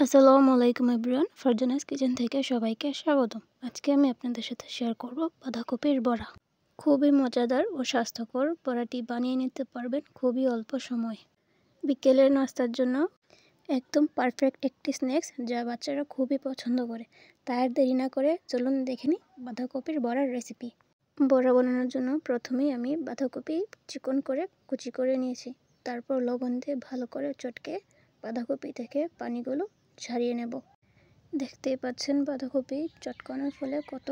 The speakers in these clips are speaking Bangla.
আসসালামু আলাইকুম এভরিওয়ান, ফারজানাস কিচেন থেকে সবাইকে স্বাগতম। আজকে আমি আপনাদের সাথে শেয়ার করব বাঁধাকপির বড়া। খুবই মজাদার ও স্বাস্থ্যকর বড়াটি বানিয়ে নিতে পারবেন খুবই অল্প সময়ে। বিকেলের নাস্তার জন্য একদম পারফেক্ট একটি স্ন্যাক্স যা বাচ্চারা খুবই পছন্দ করে। তাই আর দেরি না করে চলুন দেখে নিই বাঁধাকপির বড়ার রেসিপি। বড়া বানানোর জন্য প্রথমেই আমি বাঁধাকপি চিকন করে কুচি করে নিয়েছি। তারপর লবণ দিয়ে ভালো করে চটকে বাঁধাকপি থেকে পানিগুলো ছাড়িয়ে নেব। দেখতেই পাচ্ছেন বাঁধাকপি চটকানোর ফলে কত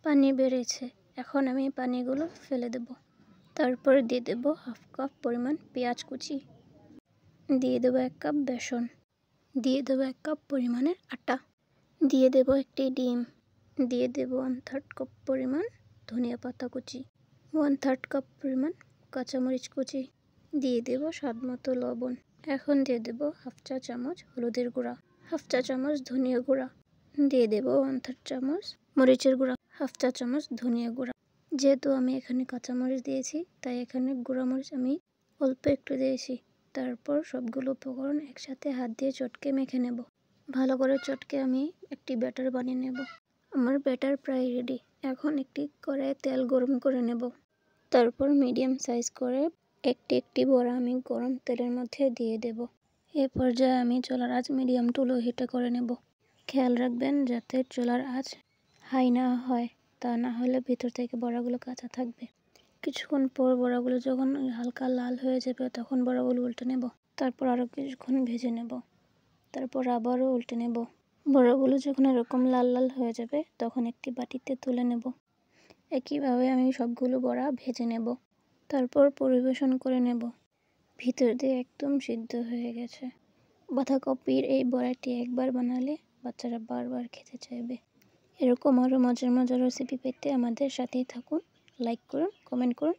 পানি বেরিয়েছে। এখন আমি পানিগুলো ফেলে দেব। তারপর দিয়ে দেব হাফ কাপ পরিমাণ পেঁয়াজ কুচি, দিয়ে দেব 1 কাপ বেসন, দিয়ে দেব 1 কাপ পরিমাণের আটা, দিয়ে দেব একটি ডিম, দিয়ে দেব 1/3 কাপ পরিমাণ ধনিয়া পাতা কুচি, 1/3 কাপ পরিমাণ কাঁচামরিচ কুচি, দিয়ে দেব স্বাদ মতো লবণ। এখন দিয়ে দেব হাফ চা চামচ হলুদের গুঁড়া, হাফ চা চামচ ধনিয়া গুঁড়া, দিয়ে দেব 1/3 চামচ মরিচের গুঁড়া, হাফ চা চামচ ধনিয়া গুঁড়া। যেহেতু আমি এখানে কাঁচামরিচ দিয়েছি তাই এখানে গুঁড়া মরিচ আমি অল্প একটু দিয়েছি। তারপর সবগুলো উপকরণ একসাথে হাত দিয়ে চটকে মেখে নেব। ভালো করে চটকে আমি একটি ব্যাটার বানিয়ে নেব। আমার ব্যাটার প্রায় রেডি। এখন একটি কড়াইয়ে তেল গরম করে নেব। তারপর মিডিয়াম সাইজ করে একটি বড়া আমি গরম তেলের মধ্যে দিয়ে দেব। এ পর্যায়ে আমি চুলার আঁচ মিডিয়াম টু লো হিটে করে নেব। খেয়াল রাখবেন যাতে চুলার আঁচ হাই না হয়, তা না হলে ভিতর থেকে বড়াগুলো কাঁচা থাকবে। কিছুক্ষণ পর বড়াগুলো যখন হালকা লাল হয়ে যাবে তখন বড়াগুলো উল্টে নেব। তারপর আরও কিছুক্ষণ ভেজে নেব। তারপর আবারও উল্টে নেব। বড়াগুলো যখন এরকম লাল লাল হয়ে যাবে তখন একটি বাটিতে তুলে নেব। একইভাবে আমি সবগুলো বড়া ভেজে নেব। তারপর পরিবেশন করে নেব। ভিতর দিয়ে একদম সিদ্ধ হয়ে গেছে। বাঁধাকপির এই বড়াটি একবার বানালে বাচ্চারা বারবার খেতে চাইবে। এরকম আরও মজার মজার রেসিপি পেতে আমাদের সাথেই থাকুন। লাইক করুন, কমেন্ট করুন,